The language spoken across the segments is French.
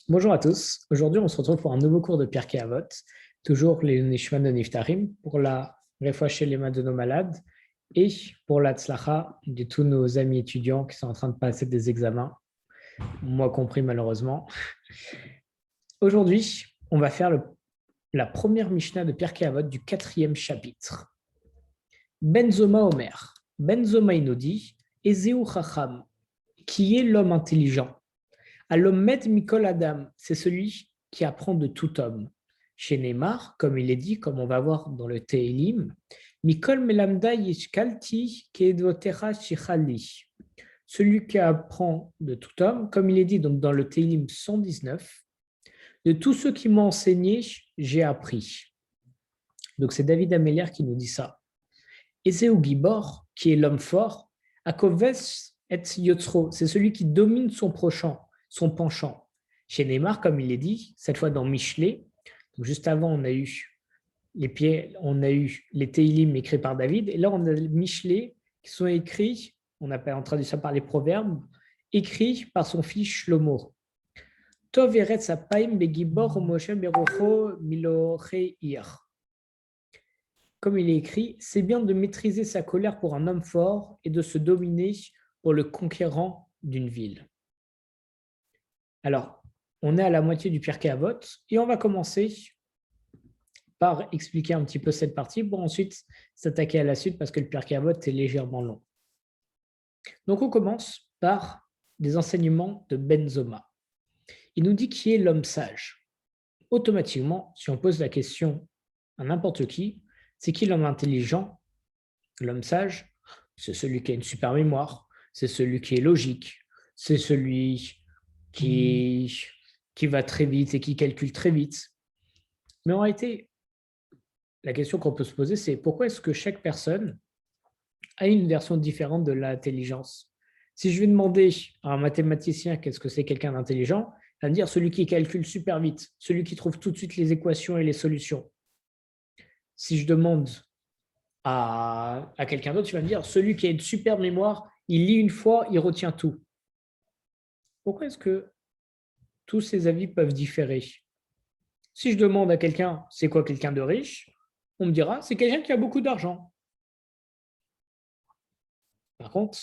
Bonjour à tous. Aujourd'hui, on se retrouve pour un nouveau cours de Pirkei Avot, toujours les Nishman de Niftarim, pour la Refoua Shelema de nos malades et pour la Tzlacha de tous nos amis étudiants qui sont en train de passer des examens, moi compris malheureusement. Aujourd'hui, on va faire la première Mishnah de Pirkei Avot du 4e chapitre. Benzoma Omer. Benzoma il nous dit Ezeu Chacham, qui est l'homme intelligent. Alomed Mikol Adam, c'est celui qui apprend de tout homme. Chez Neymar, comme il est dit, comme on va voir dans le Tehilim, Mikol Melamda Yishkalti Kedotera Shichali. Celui qui apprend de tout homme, comme il est dit donc dans le Tehilim 119, de tous ceux qui m'ont enseigné, j'ai appris. Donc c'est David Amélière qui nous dit ça. Ezeu Gibor, qui est l'homme fort, Akoves et Yotzro, c'est celui qui domine son prochain, son penchant. Chez Neymar, comme il est dit, cette fois dans Michelet, donc juste avant, on a eu les Teilim écrits par David, et là, on a les Michelet qui sont écrits, on traduit ça par les proverbes, écrits par son fils Shlomo. Tov eretz apayim begibor Moshe berocho milocheir. Comme il est écrit, c'est bien de maîtriser sa colère pour un homme fort et de se dominer pour le conquérant d'une ville. Alors, on est à la moitié du Pirkei Avot et on va commencer par expliquer un petit peu cette partie pour ensuite s'attaquer à la suite parce que le Pirkei Avot est légèrement long. Donc, on commence par des enseignements de Benzoma. Il nous dit qui est l'homme sage. Automatiquement, si on pose la question à n'importe qui, c'est qui l'homme intelligent? L'homme sage, c'est celui qui a une super mémoire, c'est celui qui est logique, c'est celui qui va très vite et qui calcule très vite. Mais en réalité, la question qu'on peut se poser, c'est pourquoi est-ce que chaque personne a une version différente de l'intelligence? Si je vais demander à un mathématicien qu'est-ce que c'est quelqu'un d'intelligent, il va me dire celui qui calcule super vite, celui qui trouve tout de suite les équations et les solutions. Si je demande à quelqu'un d'autre, tu vas me dire celui qui a une super mémoire, il lit une fois, il retient tout. Pourquoi est-ce que tous ces avis peuvent différer? Si je demande à quelqu'un c'est quoi quelqu'un de riche, on me dira c'est quelqu'un qui a beaucoup d'argent. Par contre,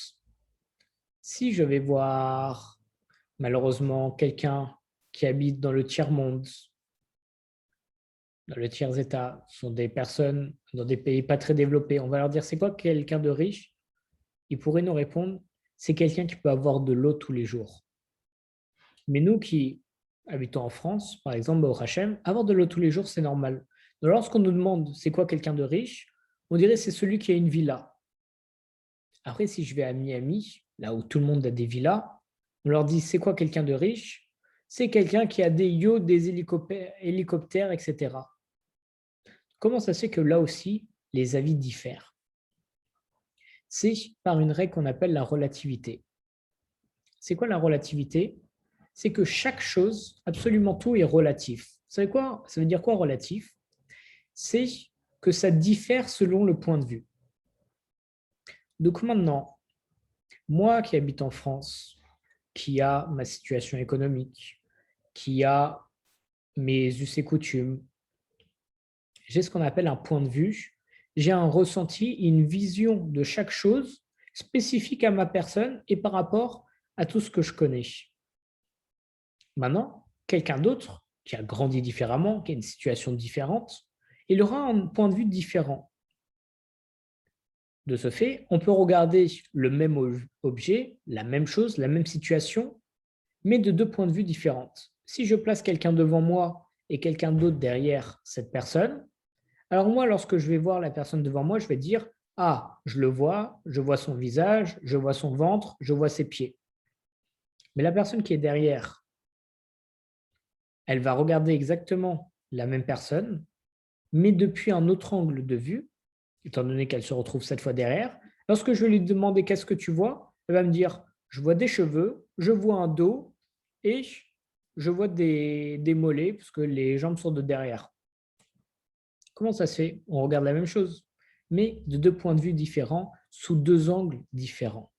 si je vais voir malheureusement quelqu'un qui habite dans le tiers-monde, dans le tiers-état, sont des personnes dans des pays pas très développés, on va leur dire c'est quoi quelqu'un de riche? Ils pourraient nous répondre c'est quelqu'un qui peut avoir de l'eau tous les jours. Mais nous qui habitons en France, par exemple, au Hachem, avoir de l'eau tous les jours, c'est normal. Donc, lorsqu'on nous demande c'est quoi quelqu'un de riche, on dirait c'est celui qui a une villa. Après, si je vais à Miami, là où tout le monde a des villas, on leur dit c'est quoi quelqu'un de riche? C'est quelqu'un qui a des yachts, des hélicoptères, etc. Comment ça se fait que là aussi, les avis diffèrent? C'est par une règle qu'on appelle la relativité. C'est quoi la relativité? C'est que chaque chose, absolument tout est relatif. Vous savez quoi? Ça veut dire quoi relatif? C'est que ça diffère selon le point de vue. Donc maintenant, moi qui habite en France, qui a ma situation économique, qui a mes us et coutumes, j'ai ce qu'on appelle un point de vue, j'ai un ressenti, une vision de chaque chose spécifique à ma personne et par rapport à tout ce que je connais. Maintenant, quelqu'un d'autre qui a grandi différemment, qui a une situation différente, il aura un point de vue différent. De ce fait, on peut regarder le même objet, la même chose, la même situation, mais de deux points de vue différents. Si je place quelqu'un devant moi et quelqu'un d'autre derrière cette personne, alors moi, lorsque je vais voir la personne devant moi, je vais dire, ah, je vois son visage, je vois son ventre, je vois ses pieds. Mais la personne qui est derrière, elle va regarder exactement la même personne, mais depuis un autre angle de vue, étant donné qu'elle se retrouve cette fois derrière. Lorsque je vais lui demander qu'est-ce que tu vois, elle va me dire, je vois des cheveux, je vois un dos et je vois des mollets parce que les jambes sont de derrière. Comment ça se fait? On regarde la même chose, mais de deux points de vue différents, sous deux angles différents.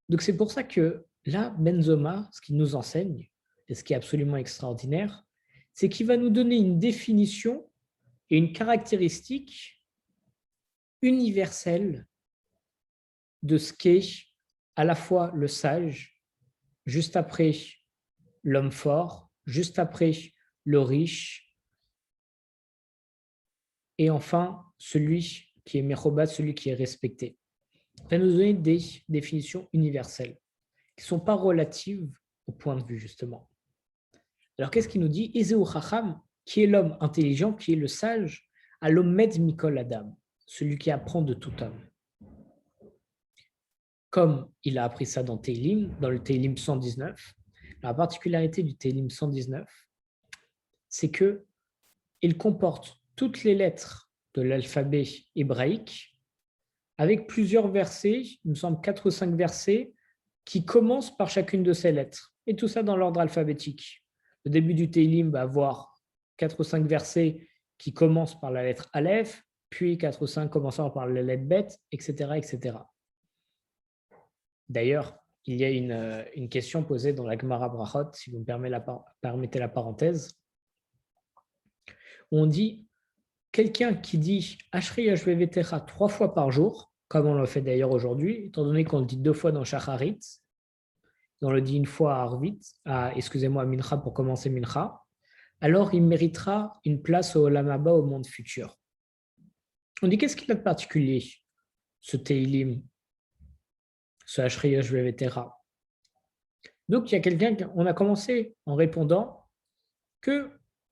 Donc c'est pour ça que là, Benzoma, ce qu'il nous enseigne, et ce qui est absolument extraordinaire, c'est qu'il va nous donner une définition et une caractéristique universelle de ce qu'est à la fois le sage, juste après l'homme fort, juste après le riche, et enfin celui qui est Mechobat, celui qui est respecté. Il va nous donner des définitions universelles qui ne sont pas relatives au point de vue, justement. Alors, qu'est-ce qu'il nous dit? Ezeu Chacham, qui est l'homme intelligent, qui est le sage, à l'Omed Mikol Adam, celui qui apprend de tout homme. Comme il a appris ça dans Teilim, dans le Teilim 119, la particularité du Teilim 119, c'est qu'il comporte toutes les lettres de l'alphabet hébraïque avec plusieurs versets, il me semble 4 ou 5 versets, qui commencent par chacune de ces lettres. Et tout ça dans l'ordre alphabétique. Le début du Teilim va avoir 4 ou 5 versets qui commencent par la lettre Aleph, puis 4 ou 5 commençant par la lettre Bet, etc. etc. D'ailleurs, il y a une question posée dans la Gemara Brachot, si vous me permettez la parenthèse, où on dit quelqu'un qui dit Ashri Ashvevetecha 3 fois par jour, comme on le fait d'ailleurs aujourd'hui, étant donné qu'on le dit 2 fois dans Shacharit, on le dit une fois à Arvit, à Mincha pour commencer Mincha, alors il méritera une place au Olam Haba, au monde futur. On dit qu'est-ce qu'il a de particulier, ce Teilim, ce Ashri Yashvevetera. Donc il y a quelqu'un, on a commencé en répondant que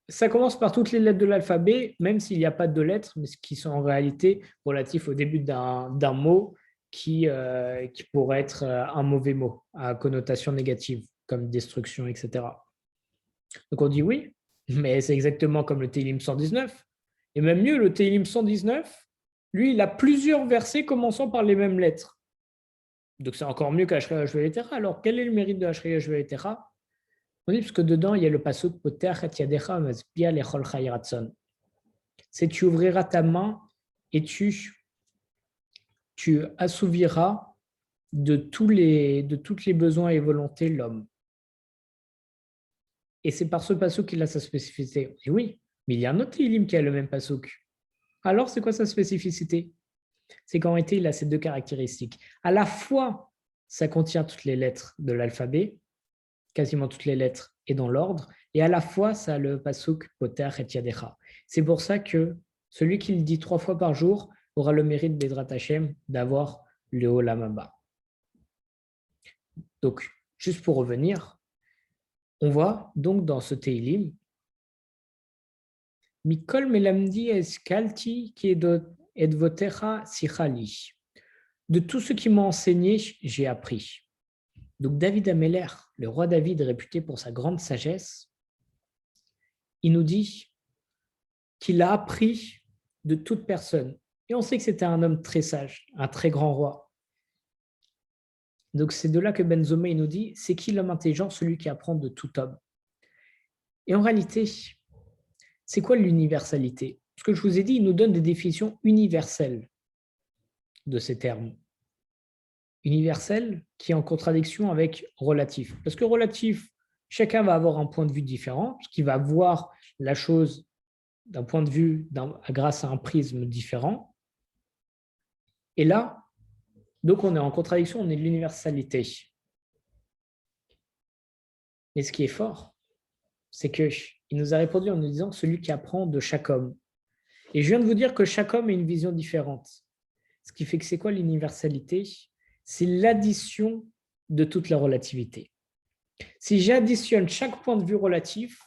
ça commence par toutes les lettres de l'alphabet, même s'il n'y a pas de lettres, mais qui sont en réalité relatifs au début d'un mot qui pourrait être un mauvais mot à connotation négative, comme destruction, etc. Donc on dit oui, mais c'est exactement comme le Teilim 119. Et même mieux, le Teilim 119, lui, il a plusieurs versets commençant par les mêmes lettres. Donc c'est encore mieux qu'Ashri Yashvevetera. Alors quel est le mérite de Ashri Yashvevetera? On dit parce que dedans, il y a le pasuk Poteach et yadecha mazpia lechol chai ratzon. C'est tu ouvriras ta main et tu assouviras de tous les besoins et volontés l'homme. Et c'est par ce pasuk qu'il a sa spécificité. Et oui, mais il y a un autre Teilim qui a le même pasuk. Alors, c'est quoi sa spécificité? C'est qu'en réalité, il a ces deux caractéristiques. À la fois, ça contient toutes les lettres de l'alphabet, quasiment toutes les lettres et dans l'ordre, et à la fois, ça a le pasuk Poteach et yadecha. C'est pour ça que celui qui le dit 3 fois par jour aura le mérite Bedrat Hashem d'avoir le Olam Haba. Donc, juste pour revenir, on voit donc dans ce Teilim, Mikol melamdi eskalti qui et votecha sichali. De tout ce qui m'a enseigné, j'ai appris. Donc David Améler, le roi David réputé pour sa grande sagesse, il nous dit qu'il a appris de toute personne. Et on sait que c'était un homme très sage, un très grand roi. Donc c'est de là que Ben Zomé nous dit, c'est qui l'homme intelligent? Celui qui apprend de tout homme. Et en réalité, c'est quoi l'universalité? Ce que je vous ai dit, il nous donne des définitions universelles de ces termes. Universel qui est en contradiction avec relatif. Parce que relatif, chacun va avoir un point de vue différent, parce qu'il va voir la chose d'un point de vue grâce à un prisme différent. Et là, donc on est en contradiction, on est de l'universalité. Mais ce qui est fort, c'est qu'il nous a répondu en nous disant celui qui apprend de chaque homme. Et je viens de vous dire que chaque homme a une vision différente. Ce qui fait que c'est quoi l'universalité? C'est l'addition de toute la relativité. Si j'additionne chaque point de vue relatif,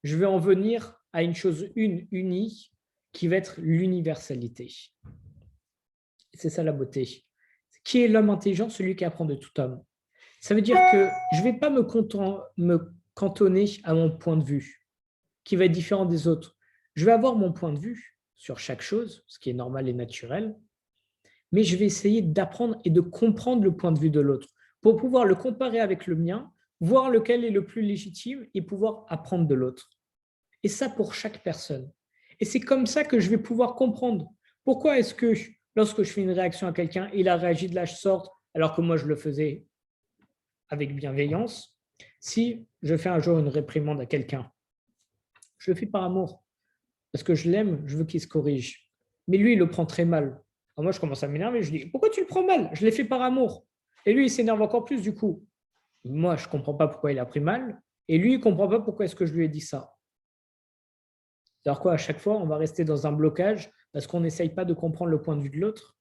je vais en venir à une chose unie qui va être l'universalité. C'est ça la beauté. Qui est l'homme intelligent? Celui qui apprend de tout homme. Ça veut dire que je ne vais pas me cantonner à mon point de vue, qui va être différent des autres. Je vais avoir mon point de vue sur chaque chose, ce qui est normal et naturel, mais je vais essayer d'apprendre et de comprendre le point de vue de l'autre pour pouvoir le comparer avec le mien, voir lequel est le plus légitime et pouvoir apprendre de l'autre. Et ça pour chaque personne. Et c'est comme ça que je vais pouvoir comprendre pourquoi est-ce que lorsque je fais une réaction à quelqu'un, il a réagi de la sorte alors que moi je le faisais avec bienveillance. Si je fais un jour une réprimande à quelqu'un, je le fais par amour, parce que je l'aime, je veux qu'il se corrige. Mais lui, il le prend très mal. Alors moi, je commence à m'énerver, je dis, pourquoi tu le prends mal? Je l'ai fait par amour. Et lui, il s'énerve encore plus du coup. Moi, je ne comprends pas pourquoi il a pris mal, et lui, il ne comprend pas pourquoi est-ce que je lui ai dit ça. Alors quoi, à chaque fois, on va rester dans un blocage parce qu'on n'essaye pas de comprendre le point de vue de l'autre.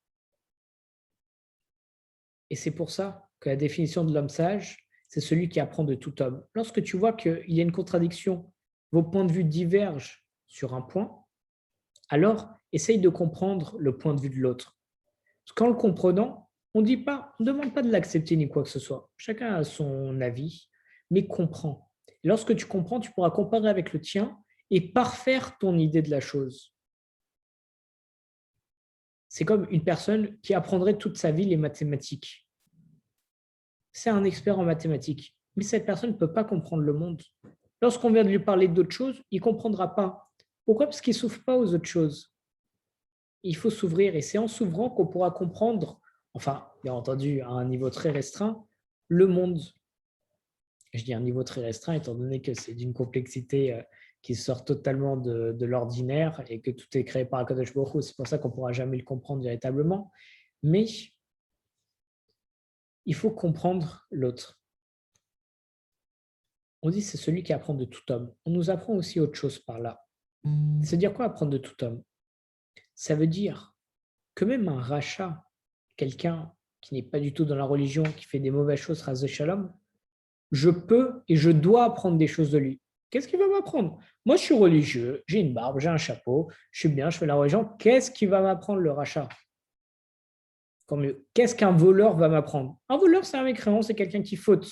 Et c'est pour ça que la définition de l'homme sage, c'est celui qui apprend de tout homme. Lorsque tu vois qu'il y a une contradiction, vos points de vue divergent sur un point, alors essaye de comprendre le point de vue de l'autre. Parce qu'en le comprenant, on ne demande pas de l'accepter ni quoi que ce soit. Chacun a son avis, mais comprends. Et lorsque tu comprends, tu pourras comparer avec le tien et parfaire ton idée de la chose. C'est comme une personne qui apprendrait toute sa vie les mathématiques. C'est un expert en mathématiques, mais cette personne ne peut pas comprendre le monde. Lorsqu'on vient de lui parler d'autres choses, il ne comprendra pas. Pourquoi? Parce qu'il ne s'ouvre pas aux autres choses. Il faut s'ouvrir et c'est en s'ouvrant qu'on pourra comprendre, enfin, bien entendu, à un niveau très restreint, le monde. Je dis un niveau très restreint étant donné que c'est d'une complexité qui sort totalement de l'ordinaire et que tout est créé par Akadosh Baruch Hu. C'est pour ça qu'on ne pourra jamais le comprendre véritablement. Mais il faut comprendre l'autre. On dit c'est celui qui apprend de tout homme. On nous apprend aussi autre chose par là. C'est dire quoi apprendre de tout homme? Ça veut dire que même un rachat, quelqu'un qui n'est pas du tout dans la religion, qui fait des mauvaises choses, ras de shalom, je peux et je dois apprendre des choses de lui. Qu'est-ce qu'il va m'apprendre? Moi, je suis religieux, j'ai une barbe, j'ai un chapeau, je suis bien, je fais la religion. Qu'est-ce qu'il va m'apprendre le rachat? Qu'est-ce qu'un voleur va m'apprendre? Un voleur, c'est un mécréant, c'est quelqu'un qui faute.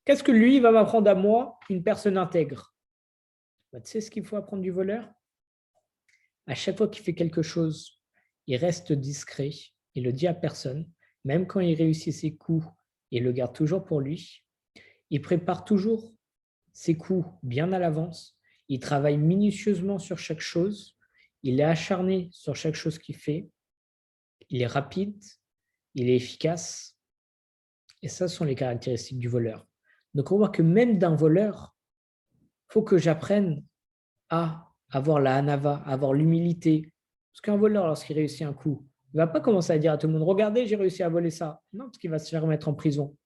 Qu'est-ce que lui va m'apprendre à moi, une personne intègre? Tu sais ce qu'il faut apprendre du voleur? À chaque fois qu'il fait quelque chose, il reste discret, il ne le dit à personne, même quand il réussit ses coups, il le garde toujours pour lui. Il prépare toujours ses coups bien à l'avance, il travaille minutieusement sur chaque chose, il est acharné sur chaque chose qu'il fait, il est rapide, il est efficace. Et ça, ce sont les caractéristiques du voleur. Donc on voit que même d'un voleur, il faut que j'apprenne à avoir la hanava, à avoir l'humilité. Parce qu'un voleur, lorsqu'il réussit un coup, il ne va pas commencer à dire à tout le monde, regardez, j'ai réussi à voler ça. Non, parce qu'il va se faire mettre en prison.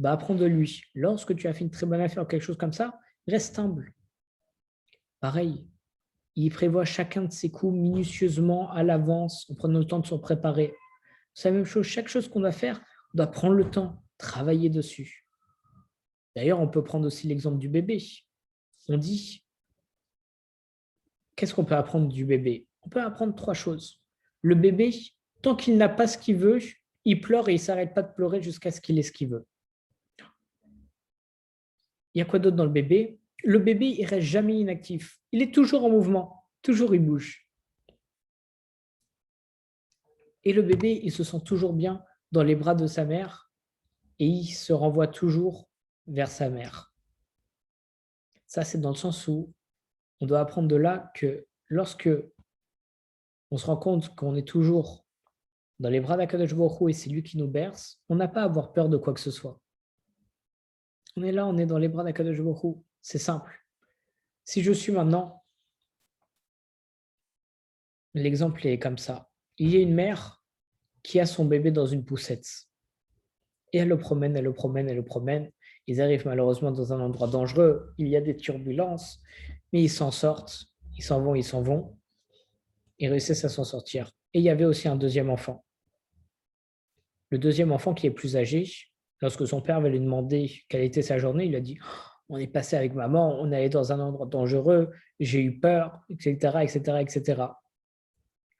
Apprends de lui. Lorsque tu as fait une très bonne affaire ou quelque chose comme ça, reste humble. Pareil, il prévoit chacun de ses coups minutieusement à l'avance, en prenant le temps de se préparer. C'est la même chose, chaque chose qu'on doit faire, on doit prendre le temps, travailler dessus. D'ailleurs, on peut prendre aussi l'exemple du bébé. On dit, qu'est-ce qu'on peut apprendre du bébé? On peut apprendre 3 choses. Le bébé, tant qu'il n'a pas ce qu'il veut, il pleure et il ne s'arrête pas de pleurer jusqu'à ce qu'il ait ce qu'il veut. Il y a quoi d'autre dans le bébé? Le bébé, il ne reste jamais inactif. Il est toujours en mouvement, toujours il bouge. Et le bébé, il se sent toujours bien dans les bras de sa mère et il se renvoie toujours vers sa mère. Ça, c'est dans le sens où on doit apprendre de là que lorsque on se rend compte qu'on est toujours dans les bras d'Akadosh Baruch Hu et c'est lui qui nous berce, on n'a pas à avoir peur de quoi que ce soit. On est là, on est dans les bras d'Akadosh Baruch Hu. C'est simple. Si je suis maintenant, l'exemple est comme ça. Il y a une mère qui a son bébé dans une poussette. Et elle le promène, elle le promène, elle le promène. Ils arrivent malheureusement dans un endroit dangereux. Il y a des turbulences, mais ils s'en sortent. Ils s'en vont, ils s'en vont. Ils réussissent à s'en sortir. Et il y avait aussi un deuxième enfant. Le deuxième enfant qui est plus âgé, lorsque son père va lui demander quelle était sa journée, il a dit on est passé avec maman, on allait dans un endroit dangereux, j'ai eu peur, etc., etc., etc.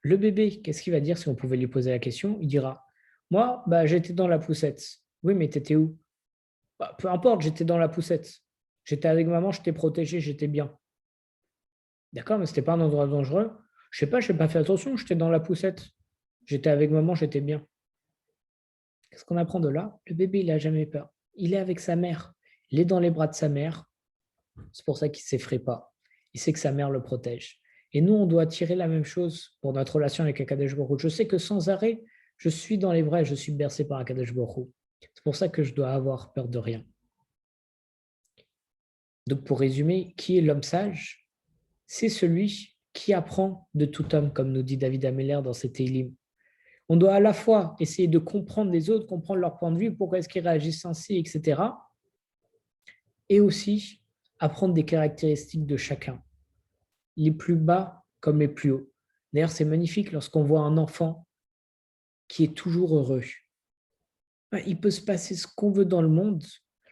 Le bébé, qu'est-ce qu'il va dire si on pouvait lui poser la question? Il dira moi, j'étais dans la poussette. Oui, mais t'étais où? Peu importe, j'étais dans la poussette. J'étais avec maman, j'étais protégé, j'étais bien. D'accord, mais ce n'était pas un endroit dangereux. Je sais pas, je n'ai pas fait attention, j'étais dans la poussette. J'étais avec maman, j'étais bien. Qu'est-ce qu'on apprend de là? Le bébé, il n'a jamais peur. Il est avec sa mère. Il est dans les bras de sa mère. C'est pour ça qu'il ne s'effraie pas. Il sait que sa mère le protège. Et nous, on doit tirer la même chose pour notre relation avec Akadosh Baruch Hu. Je sais que sans arrêt, je suis dans les bras et je suis bercé par Akadosh Baruch Hu. C'est pour ça que je dois avoir peur de rien. Donc, pour résumer, qui est l'homme sage? C'est celui qui apprend de tout homme, comme nous dit David Ameller dans ses Télim. On doit à la fois essayer de comprendre les autres, comprendre leur point de vue, pourquoi est-ce qu'ils réagissent ainsi, etc. Et aussi apprendre des caractéristiques de chacun, les plus bas comme les plus hauts. D'ailleurs, c'est magnifique lorsqu'on voit un enfant qui est toujours heureux. Il peut se passer ce qu'on veut dans le monde,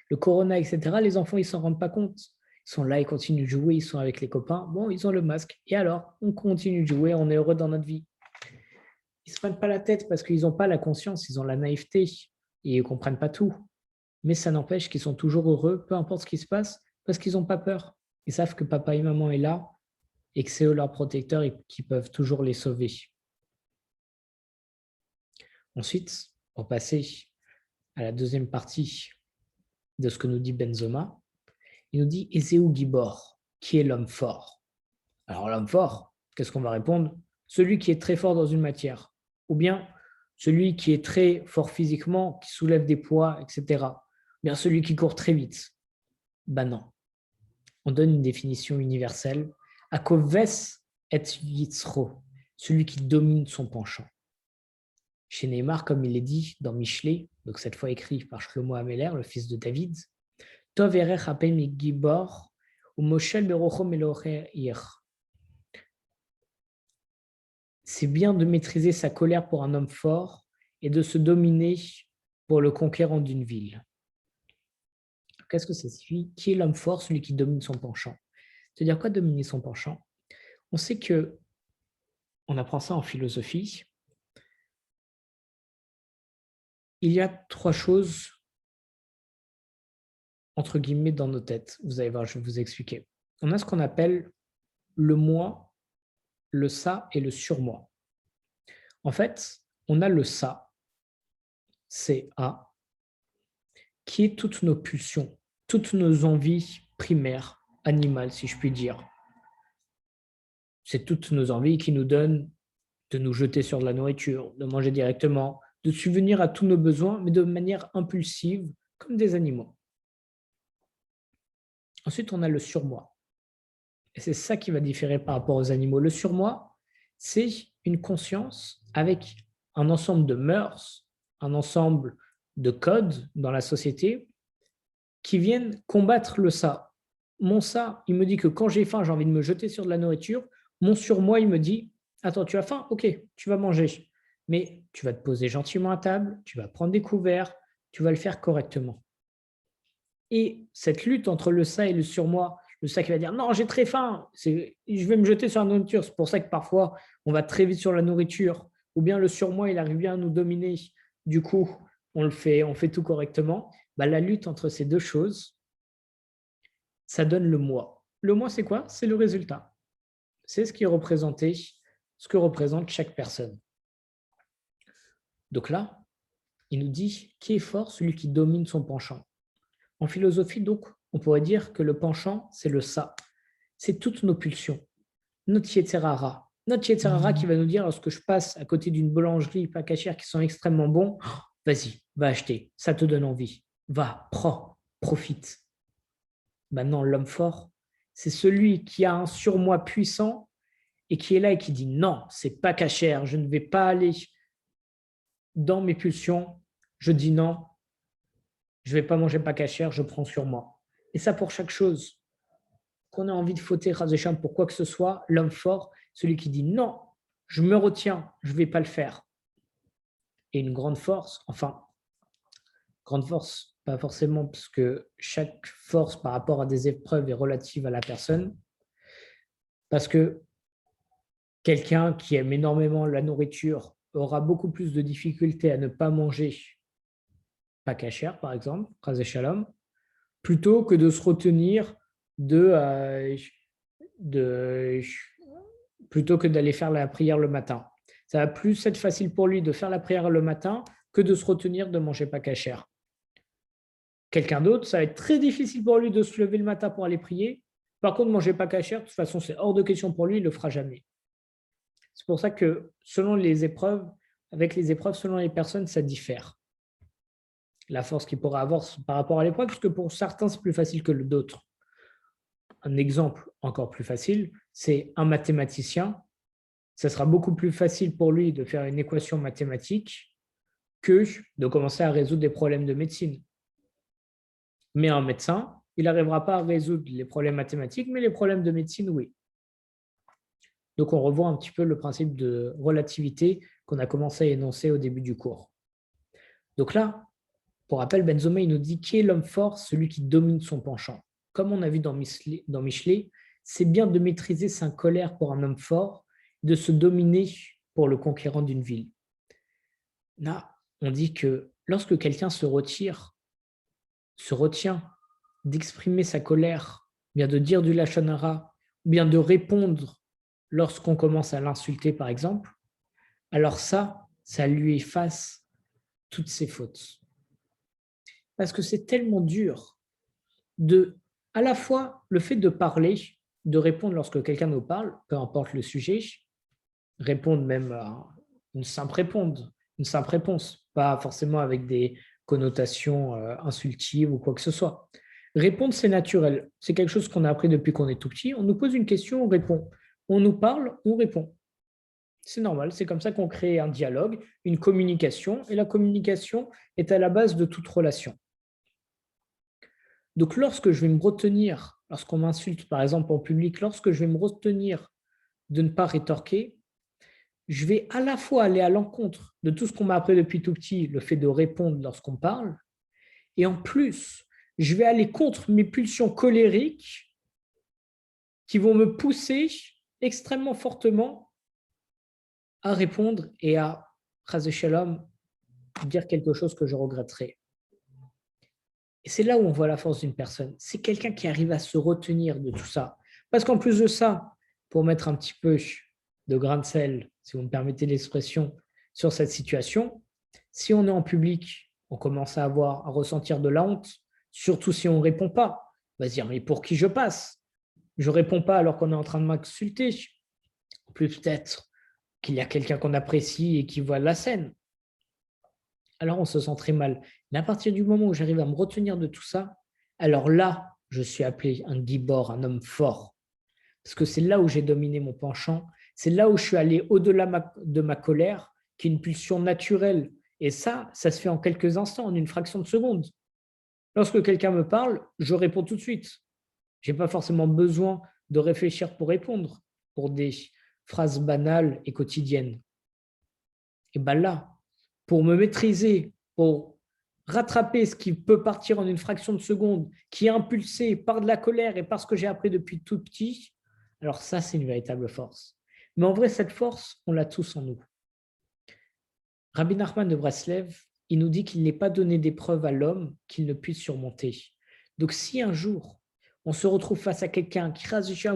le corona, etc. Les enfants, ils ne s'en rendent pas compte. Ils sont là, ils continuent de jouer, ils sont avec les copains. Bon, ils ont le masque. Et alors, on continue de jouer, on est heureux dans notre vie. Ils ne se prennent pas la tête parce qu'ils n'ont pas la conscience, ils ont la naïveté et ils ne comprennent pas tout. Mais ça n'empêche qu'ils sont toujours heureux, peu importe ce qui se passe, parce qu'ils n'ont pas peur. Ils savent que papa et maman est là et que c'est eux leurs protecteurs et qu'ils peuvent toujours les sauver. Ensuite, pour passer à la deuxième partie de ce que nous dit Benzoma, il nous dit « Ezeu Gibor », qui est l'homme fort. Alors l'homme fort, qu'est-ce qu'on va répondre? Celui qui est très fort dans une matière, ou bien celui qui est très fort physiquement, qui soulève des poids, etc. Ou bien celui qui court très vite. Ben non. On donne une définition universelle. Akoves et yitzro, celui qui domine son penchant. Chez Neymar, comme il est dit dans Michelet, donc cette fois écrit par Shlomo Ameller, le fils de David, Tov erech apem gibor ou moshel berocho melocher ir. C'est bien de maîtriser sa colère pour un homme fort et de se dominer pour le conquérant d'une ville. Qu'est-ce que ça signifie? Qui est l'homme fort? Celui qui domine son penchant. C'est-à-dire quoi dominer son penchant? On sait que, on apprend ça en philosophie, il y a trois choses entre guillemets dans nos têtes. Vous allez voir, je vais vous expliquer. On a ce qu'on appelle le moi, le ça et le surmoi. En fait, on a le ça, C-A, qui est toutes nos pulsions, toutes nos envies primaires, animales, si je puis dire. C'est toutes nos envies qui nous donnent de nous jeter sur de la nourriture, de manger directement, de subvenir à tous nos besoins, mais de manière impulsive, comme des animaux. Ensuite, on a le surmoi. Et c'est ça qui va différer par rapport aux animaux. Le surmoi, c'est une conscience avec un ensemble de mœurs, un ensemble de codes dans la société qui viennent combattre le ça. Mon ça, il me dit que quand j'ai faim, j'ai envie de me jeter sur de la nourriture. Mon surmoi, il me dit, attends, tu as faim? Ok, tu vas manger. Mais tu vas te poser gentiment à table, tu vas prendre des couverts, tu vas le faire correctement. Et cette lutte entre le ça et le surmoi, le ça qui va dire non, j'ai très faim, je vais me jeter sur la nourriture. C'est pour ça que parfois on va très vite sur la nourriture, ou bien le surmoi il arrive bien à nous dominer. Du coup, on fait tout correctement. Bah, la lutte entre ces deux choses, ça donne le moi. Le moi, c'est quoi? C'est le résultat. C'est ce qui est représenté, ce que représente chaque personne. Donc là, il nous dit qui est fort, celui qui domine son penchant. En philosophie, donc, on pourrait dire que le penchant, c'est le ça. C'est toutes nos pulsions. Notre yetzerara. Notre yetzerara qui va nous dire, lorsque je passe à côté d'une boulangerie, pas cachère, qui sont extrêmement bons, vas-y, va acheter. Ça te donne envie. Va, prends, profite. Maintenant, l'homme fort, c'est celui qui a un surmoi puissant et qui est là et qui dit non, c'est pas cachère, je ne vais pas aller dans mes pulsions. Je dis non, je ne vais pas manger pas cachère, je prends sur moi. Et ça pour chaque chose. Qu'on ait envie de fauter Razécham pour quoi que ce soit, l'homme fort, celui qui dit non, je me retiens, je ne vais pas le faire. Et une grande force, enfin, grande force, pas forcément, parce que chaque force par rapport à des épreuves est relative à la personne. Parce que quelqu'un qui aime énormément la nourriture aura beaucoup plus de difficultés à ne pas manger pas cachère, par exemple, Razé Shalom, plutôt que de se retenir plutôt que d'aller faire la prière le matin. Ça va plus être facile pour lui de faire la prière le matin que de se retenir de manger pas cachère. Quelqu'un d'autre, ça va être très difficile pour lui de se lever le matin pour aller prier. Par contre, manger pas cachère, de toute façon, c'est hors de question pour lui, il ne le fera jamais. C'est pour ça que selon les épreuves, avec les épreuves, selon les personnes, ça diffère. La force qu'il pourra avoir par rapport à l'épreuve, parce que pour certains, c'est plus facile que d'autres. un exemple encore plus facile, c'est un mathématicien. Ça sera beaucoup plus facile pour lui de faire une équation mathématique que de commencer à résoudre des problèmes de médecine. Mais un médecin, il n'arrivera pas à résoudre les problèmes mathématiques, mais les problèmes de médecine, oui. Donc, on revoit un petit peu le principe de relativité qu'on a commencé à énoncer au début du cours. Donc là, pour rappel, Benzoma, il nous dit qui est l'homme fort, celui qui domine son penchant. Comme on a vu dans Michelet, c'est bien de maîtriser sa colère pour un homme fort, de se dominer pour le conquérant d'une ville. Là, on dit que lorsque quelqu'un se retient d'exprimer sa colère, bien de dire du lachon hara, ou bien de répondre lorsqu'on commence à l'insulter, par exemple, alors ça lui efface toutes ses fautes. Parce que c'est tellement dur à la fois le fait de parler, de répondre lorsque quelqu'un nous parle, peu importe le sujet, répondre même à une simple réponse, pas forcément avec des connotations insultives ou quoi que ce soit. Répondre, c'est naturel. C'est quelque chose qu'on a appris depuis qu'on est tout petit. On nous pose une question, on répond. On nous parle, on répond. C'est normal, c'est comme ça qu'on crée un dialogue, une communication, et la communication est à la base de toute relation. Donc, lorsque je vais me retenir, lorsqu'on m'insulte par exemple en public, lorsque je vais me retenir de ne pas rétorquer, je vais à la fois aller à l'encontre de tout ce qu'on m'a appris depuis tout petit, le fait de répondre lorsqu'on parle, et en plus, je vais aller contre mes pulsions colériques qui vont me pousser extrêmement fortement à répondre et à, Chas Shalom, dire quelque chose que je regretterai. Et c'est là où on voit la force d'une personne. C'est quelqu'un qui arrive à se retenir de tout ça. Parce qu'en plus de ça, pour mettre un petit peu de grain de sel, si vous me permettez l'expression, sur cette situation, si on est en public, on commence à ressentir de la honte, surtout si on ne répond pas. On va se dire, mais pour qui je passe? Je ne réponds pas alors qu'on est en train de m'insulter. Plus peut-être qu'il y a quelqu'un qu'on apprécie et qui voit la scène. Alors on se sent très mal. Mais à partir du moment où j'arrive à me retenir de tout ça, alors là, je suis appelé un gibor, un homme fort. Parce que c'est là où j'ai dominé mon penchant, c'est là où je suis allé au-delà de ma colère, qui est une pulsion naturelle. Et ça se fait en quelques instants, en une fraction de seconde. Lorsque quelqu'un me parle, je réponds tout de suite. Je n'ai pas forcément besoin de réfléchir pour répondre, pour des phrases banales et quotidiennes. Et bien là, pour me maîtriser, pour rattraper ce qui peut partir en une fraction de seconde, qui est impulsé par de la colère et par ce que j'ai appris depuis tout petit, alors ça, c'est une véritable force. Mais en vrai, cette force, on l'a tous en nous. Rabbi Nachman de Breslev, il nous dit qu'il n'est pas donné d'épreuve à l'homme qu'il ne puisse surmonter. Donc si un jour, on se retrouve face à quelqu'un qui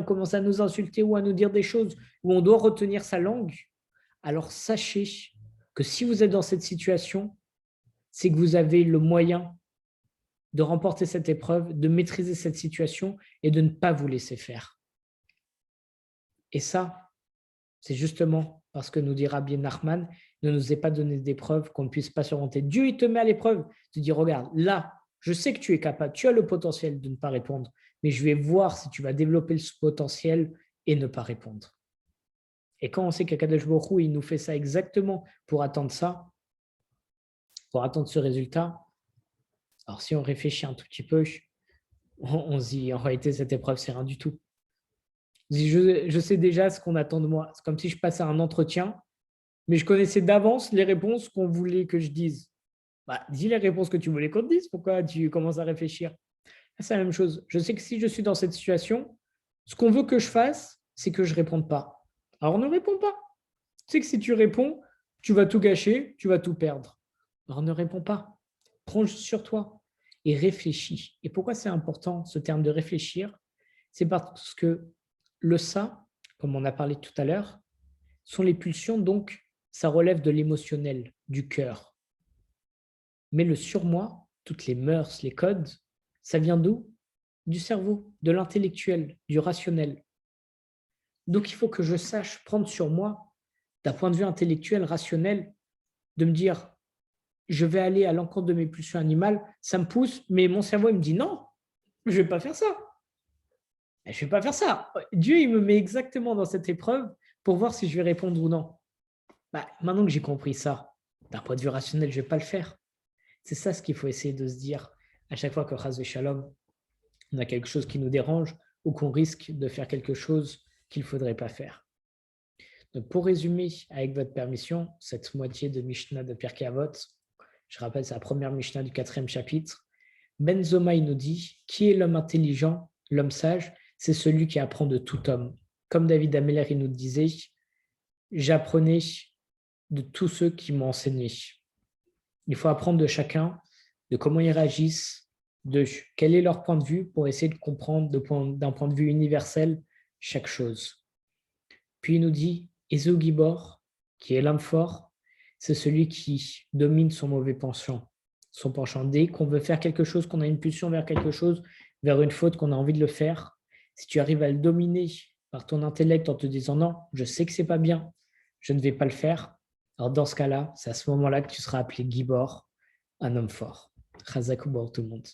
commence à nous insulter ou à nous dire des choses où on doit retenir sa langue, alors sachez que si vous êtes dans cette situation, c'est que vous avez le moyen de remporter cette épreuve, de maîtriser cette situation et de ne pas vous laisser faire. Et ça, c'est justement parce que nous dit Rabbi Nachman, ne nous est pas donné d'épreuve qu'on ne puisse pas surmonter. Dieu, il te met à l'épreuve, tu dis, regarde, là, je sais que tu es capable, tu as le potentiel de ne pas répondre, mais je vais voir si tu vas développer ce potentiel et ne pas répondre. Et quand on sait qu'Akadosh Baruch Hu, il nous fait ça exactement pour attendre ça, pour attendre ce résultat, alors si on réfléchit un tout petit peu, on se dit, en réalité, cette épreuve, c'est rien du tout. Je sais déjà ce qu'on attend de moi. C'est comme si je passais un entretien, mais je connaissais d'avance les réponses qu'on voulait que je dise. Dis les réponses que tu voulais qu'on te dise. Pourquoi tu commences à réfléchir? C'est la même chose. Je sais que si je suis dans cette situation, ce qu'on veut que je fasse, c'est que je ne réponde pas. Alors ne réponds pas. Tu sais que si tu réponds, tu vas tout gâcher, tu vas tout perdre. Alors ne réponds pas. Prends sur toi et réfléchis. Et pourquoi c'est important ce terme de réfléchir? C'est parce que le ça, comme on a parlé tout à l'heure, sont les pulsions, donc ça relève de l'émotionnel, du cœur. Mais le surmoi, toutes les mœurs, les codes, ça vient d'où? Du cerveau, de l'intellectuel, du rationnel. Donc il faut que je sache prendre sur moi, d'un point de vue intellectuel, rationnel, de me dire, je vais aller à l'encontre de mes pulsions animales, ça me pousse, mais mon cerveau il me dit non, je ne vais pas faire ça. Je ne vais pas faire ça. Dieu, il me met exactement dans cette épreuve pour voir si je vais répondre ou non. Maintenant que j'ai compris ça, d'un point de vue rationnel, je ne vais pas le faire. C'est ça ce qu'il faut essayer de se dire à chaque fois que Chas Shalom, on a quelque chose qui nous dérange ou qu'on risque de faire quelque chose qu'il ne faudrait pas faire. Donc, pour résumer, avec votre permission, cette moitié de Mishnah de Pirkei Avot, je rappelle, c'est la première Mishnah du 4e chapitre. Ben Zoma, il nous dit, qui est l'homme intelligent, l'homme sage? C'est celui qui apprend de tout homme. Comme David Ameller, il nous disait, j'apprenais de tous ceux qui m'ont enseigné. Il faut apprendre de chacun, de comment ils réagissent, de quel est leur point de vue pour essayer de comprendre d'un point de vue universel chaque chose. Puis il nous dit, Ezeu Gibor, qui est l'homme fort, c'est celui qui domine son mauvais penchant. Son penchant. Dès qu'on veut faire quelque chose, qu'on a une pulsion vers quelque chose, vers une faute, qu'on a envie de le faire, si tu arrives à le dominer par ton intellect en te disant non, je sais que c'est pas bien, je ne vais pas le faire, alors dans ce cas-là, c'est à ce moment-là que tu seras appelé Gibor, un homme fort. Chazak Ubor tout le monde.